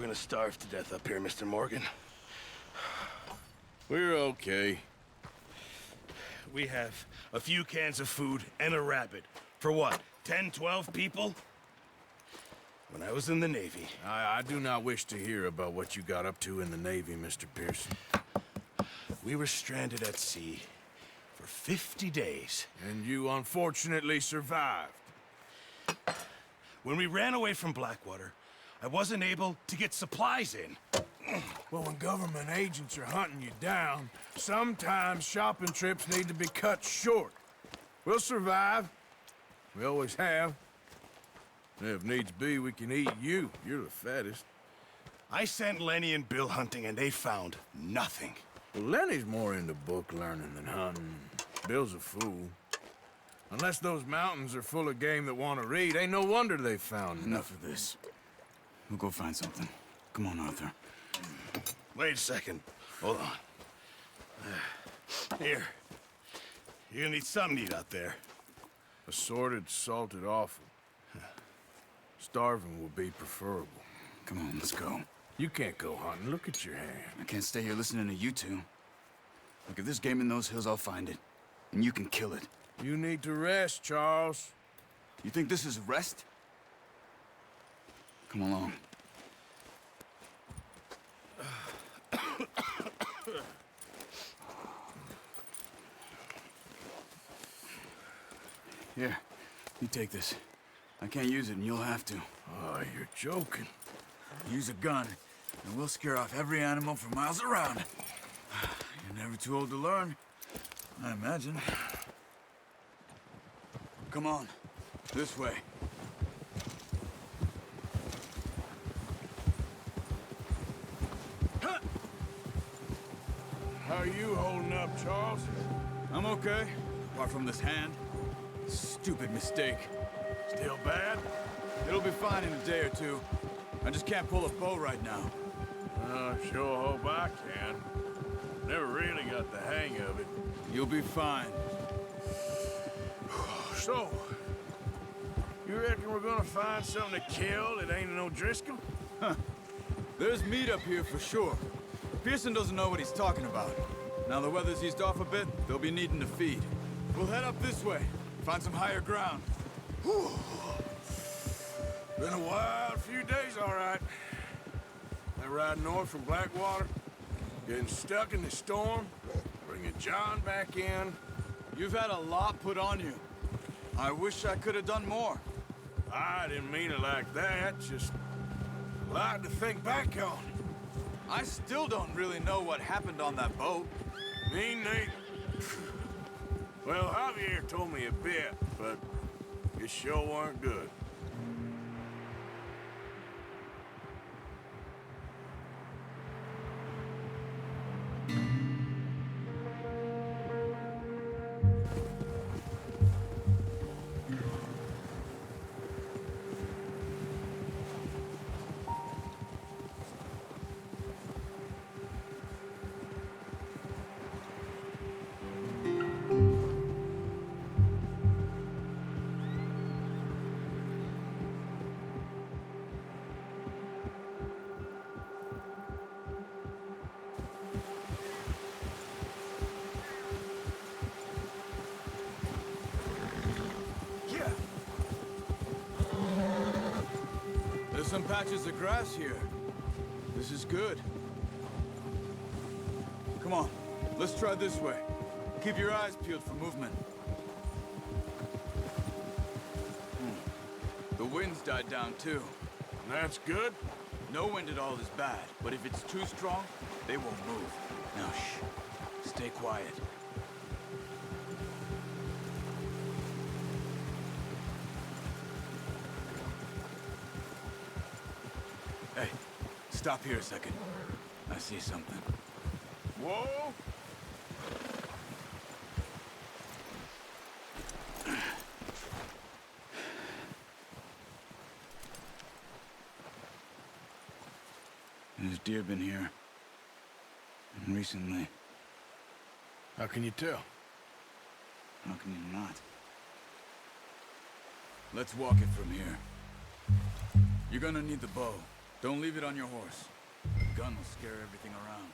gonna starve to death up here, Mr. Morgan. We're okay. We have a few cans of food and a rabbit. For what, 10, 12 people? When I was in the Navy... I do not wish to hear about what you got up to in the Navy, Mr. Pearson. We were stranded at sea for 50 days. And you unfortunately survived. When we ran away from Blackwater, I wasn't able to get supplies in. Well, when government agents are hunting you down, sometimes shopping trips need to be cut short. We'll survive. We always have. And if needs be, we can eat you. You're the fattest. I sent Lenny and Bill hunting, and they found nothing. Well, Lenny's more into book learning than hunting. Bill's a fool. Unless those mountains are full of game that want to read, ain't no wonder they found Enough of this. We'll go find something. Come on, Arthur. Wait a second. Hold on. Here. You're gonna need something to eat out there. Assorted, salted offal. Starving would be preferable. Come on, let's go. You can't go hunting. Look at your hand. I can't stay here listening to you two. Look, if there's game in those hills, I'll find it. And you can kill it. You need to rest, Charles. You think this is rest? Come along. Here, you take this. I can't use it, and you'll have to. Oh, you're joking. Use a gun, and we'll scare off every animal for miles around. You're never too old to learn, I imagine. Come on, this way. How are you holding up, Charles? I'm okay, apart from this hand. Stupid mistake. Still bad? It'll be fine in a day or two. I just can't pull a bow right now. Sure hope I can. Never really got the hang of it. You'll be fine. So, you reckon we're gonna find something to kill that ain't no Driscoll? There's meat up here for sure. Pearson doesn't know what he's talking about. Now the weather's eased off a bit, they'll be needing to feed. We'll head up this way, find some higher ground. Whew. Been a wild few days, all right. That ride north from Blackwater, getting stuck in the storm, bringing John back in. You've had a lot put on you. I wish I could have done more. I didn't mean it like that, just a lot to think back on. I still don't really know what happened on that boat. Me neither. Well, Javier told me a bit, but it sure weren't good. There's some patches of grass here. This is good. Come on, let's try this way. Keep your eyes peeled for movement. The wind's died down too. That's good. No wind at all is bad, but if it's too strong, they won't move. Now shh, stay quiet. Hey, stop here a second. I see something. Whoa! There's deer been here. And recently. How can you tell? How can you not? Let's walk it from here. You're gonna need the bow. Don't leave it on your horse. The gun will scare everything around.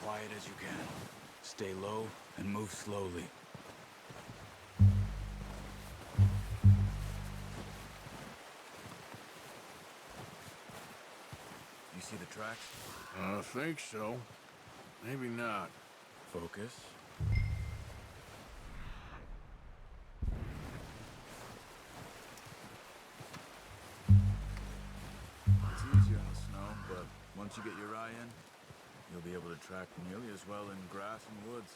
Quiet as you can. Stay low and move slowly. You see the tracks? I think so. Maybe not. Focus. It's easier in the snow, but once you get your eye in, you'll be able to track nearly as well in grass and woods.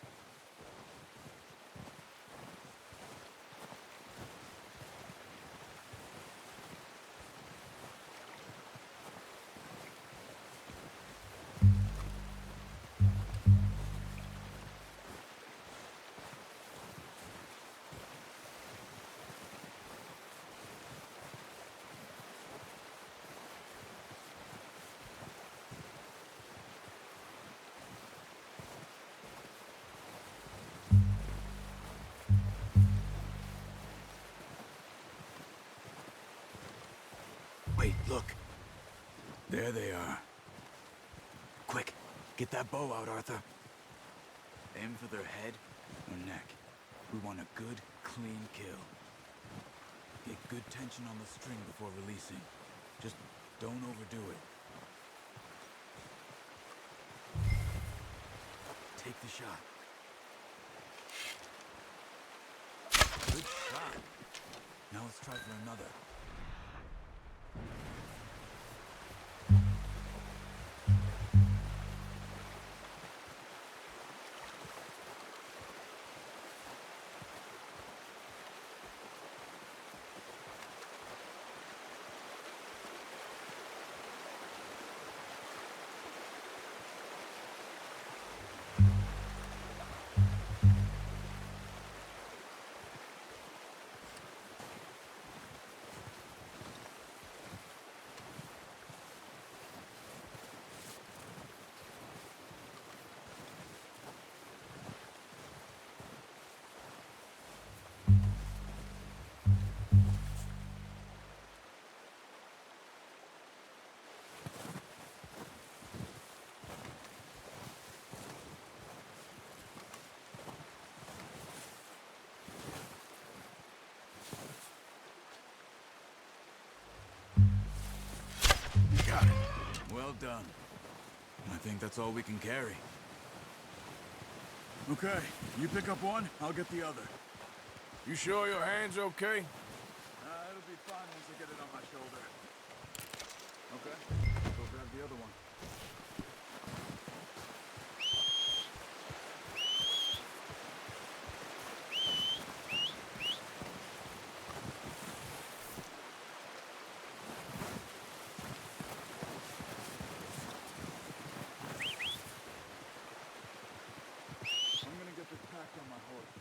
Wait, look. There they are. Quick, get that bow out, Arthur. Aim for their head or neck. We want a good, clean kill. Get good tension on the string before releasing. Just don't overdo it. Take the shot. Good shot. Now let's try for another. Got it. Well done. I think that's all we can carry. Okay, you pick up one, I'll get the other. You sure your hand's okay? It'll be fine once I get it on my shoulder. Okay, go grab the other one. I'm gonna get this packed on my horse.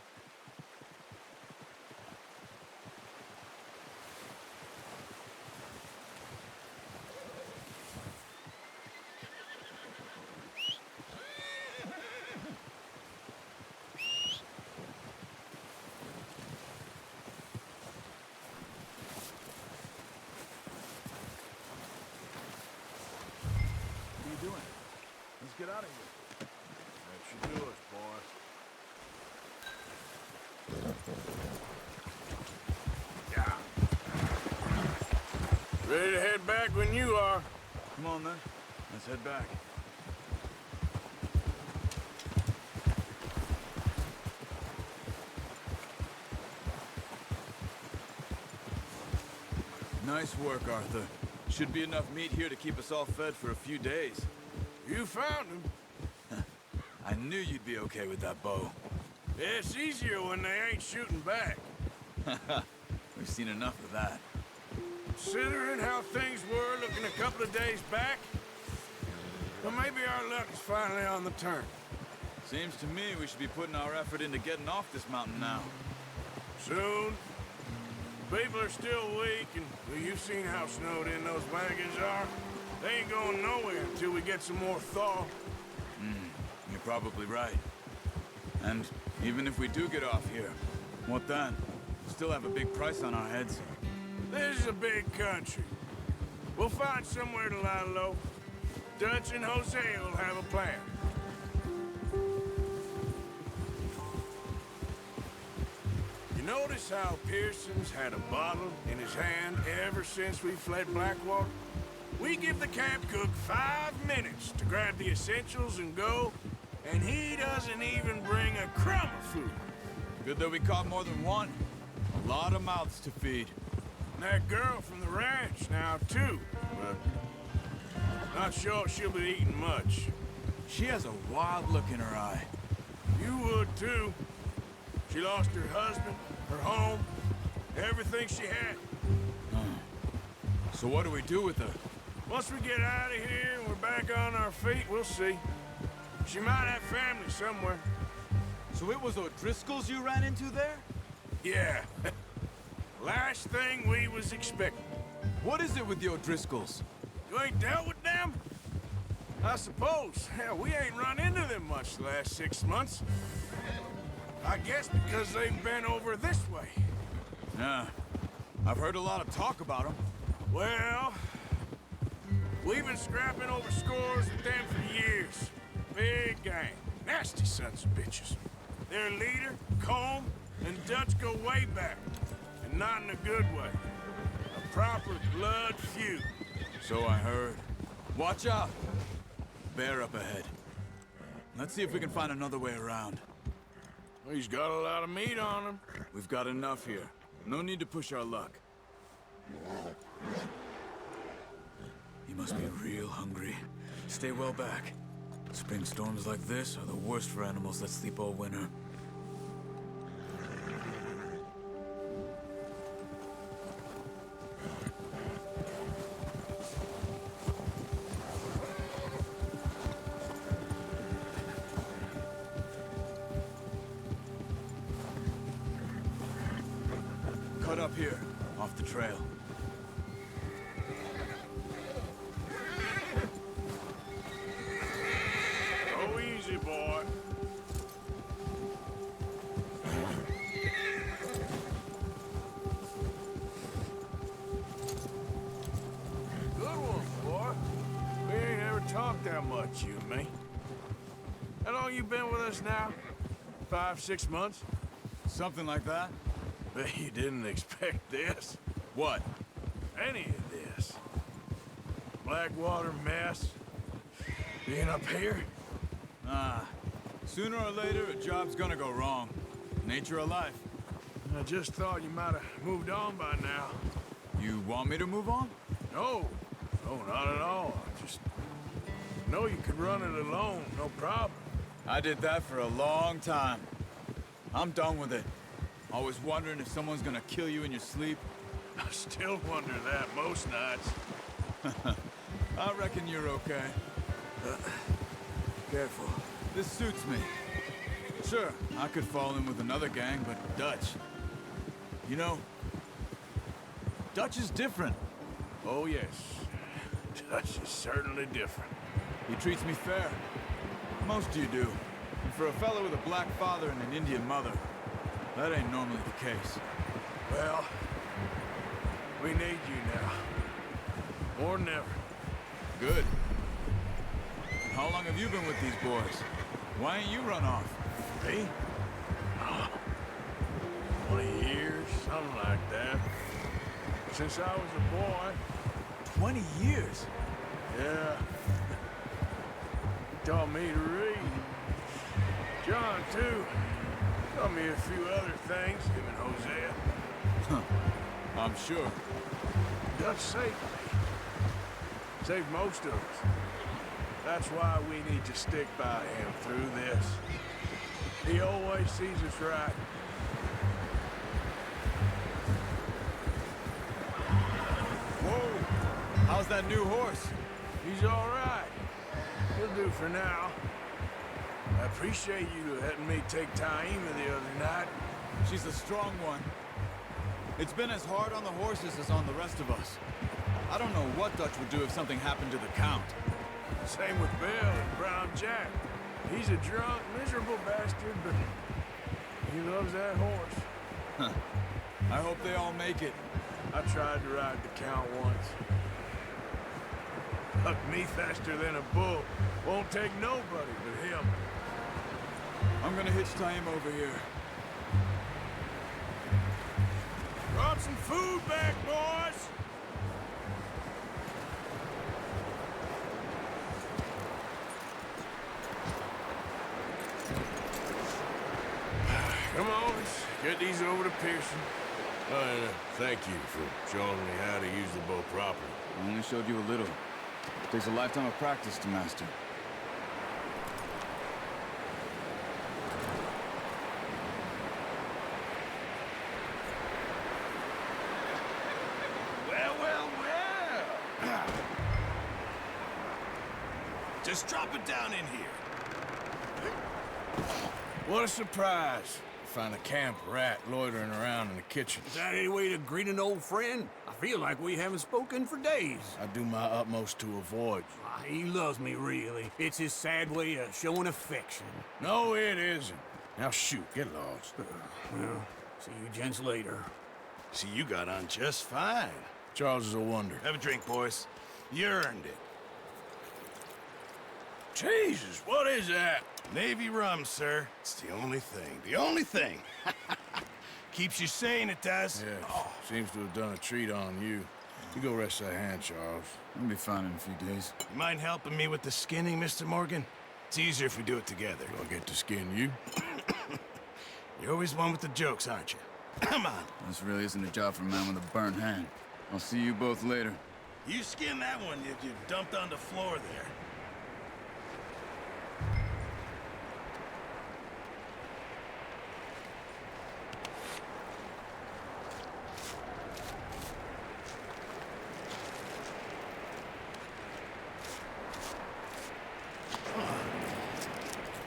What are you doing? Let's get out of here. That should do us, boy. Yeah. Ready to head back when you are. Come on then, let's head back. Nice work, Arthur. Should be enough meat here to keep us all fed for a few days. You found him. I knew you'd be okay with that bow. It's easier when they ain't shooting back. We've seen enough of that. Considering how things were looking a couple of days back, well, maybe our luck is finally on the turn. Seems to me we should be putting our effort into getting off this mountain now. Soon. People are still weak, and well, you've seen how snowed in those wagons are. They ain't going nowhere until we get some more thaw. You're probably right. And even if we do get off here, What then? Still have a big price on our heads. This is a big country. We'll find somewhere to lie low. Dutch and Hosea will have a plan. You notice how Pearson's had a bottle in his hand ever since we fled Blackwater? We give the camp cook 5 minutes to grab the essentials and go, and he doesn't even bring a crumb of food. Good that we caught more than one. A lot of mouths to feed. And that girl from the ranch now, too. But not sure she'll be eating much. She has a wild look in her eye. You would, too. She lost her husband, her home, everything she had. So what do we do with her? Once we get out of here and we're back on our feet, we'll see. She might have family somewhere. So it was O'Driscoll's you ran into there? Yeah. Last thing we was expecting. What is it with the O'Driscolls? You ain't dealt with them? I suppose. Hell, we ain't run into them much the last 6 months. I guess because they've been over this way. Yeah. I've heard a lot of talk about them. Well, we've been scrapping over scores with them for years. Big gang. Nasty sons of bitches. Their leader, Combe, and Dutch go way back. And not in a good way. A proper blood feud. So I heard. Watch out! Bear up ahead. Let's see if we can find another way around. He's got a lot of meat on him. We've got enough here. No need to push our luck. You must be real hungry. Stay well back. Spring storms like this are the worst for animals that sleep all winter. Cut up here, off the trail. Go easy, boy. Good one, boy. We ain't ever talked that much, you and me. How long you been with us now? 5, 6 months? Something like that? Bet you didn't expect this. What? Any of this. Blackwater mess. Being up here. Sooner or later, a job's gonna go wrong. Nature of life. I just thought you might have moved on by now. You want me to move on? No. No, not at all. I just know you could run it alone, no problem. I did that for a long time. I'm done with it. Always wondering if someone's gonna kill you in your sleep. I still wonder that most nights. I reckon you're okay. Careful. This suits me. Sure, I could fall in with another gang, but Dutch... You know, Dutch is different. Oh, yes. Dutch is certainly different. He treats me fair. Most of you do. And for a fellow with a black father and an Indian mother, that ain't normally the case. Well, we need you now. More than ever. Good. How long have you been with these boys? Why ain't you run off? Me? 20 years, something like that. Since I was a boy. 20 years? Yeah. He taught me to read. John, too. Taught me a few other things, him and Hosea. I'm sure. Dutch saved me. Saved most of us. That's why we need to stick by him through this. He always sees us right. Whoa! How's that new horse? He's all right. He'll do for now. I appreciate you letting me take Taima the other night. She's a strong one. It's been as hard on the horses as on the rest of us. I don't know what Dutch would do if something happened to the Count. Same with Bill and Brown Jack. He's a drunk, miserable bastard, but he loves that horse. I hope they all make it. I tried to ride the Count once. Bucked me faster than a bull. Won't take nobody but him. I'm gonna hitch tie him over here. Brought some food back, boys! Come on, let's get these over to Pearson. Oh, and thank you for showing me how to use the bow properly. I only showed you a little. Takes a lifetime of practice to master. Well, well, well. Just drop it down in here. What a surprise. Find a camp rat loitering around in the kitchen. Is that any way to greet an old friend? I feel like we haven't spoken for days. I do my utmost to avoid you. He loves me, really. It's his sad way of showing affection. No, it isn't. Now shoot, get lost. Well, see you gents later. See, you got on just fine. Charles is a wonder. Have a drink, boys. You earned it. Jesus, what is that? Navy rum, sir. It's the only thing. The only thing. Keeps you sane, it does. Yeah, seems to have done a treat on you. You go rest that hand, Charles. I'll be fine in a few days. You mind helping me with the skinning, Mr. Morgan? It's easier if we do it together. Do I get to skin you? You're always one with the jokes, aren't you? Come on. This really isn't a job for a man with a burnt hand. I'll see you both later. You skin that one you dumped on the floor there.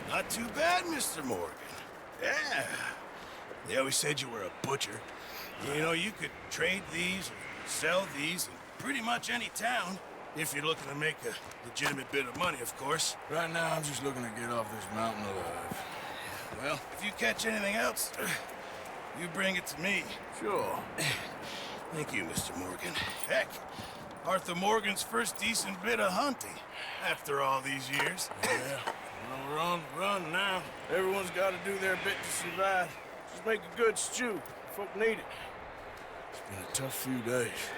Not too bad, Mr. Morgan. Yeah. They always said you were a butcher. You know, you could trade these or sell these in pretty much any town, if you're looking to make a legitimate bit of money, of course. Right now, I'm just looking to get off this mountain alive. Well, if you catch anything else, you bring it to me. Sure. Thank you, Mr. Morgan. Heck, Arthur Morgan's first decent bit of hunting after all these years. Yeah. Well, we're on the run now. Everyone's got to do their bit to survive. Just make a good stew. Folk need it. It's been a tough few days.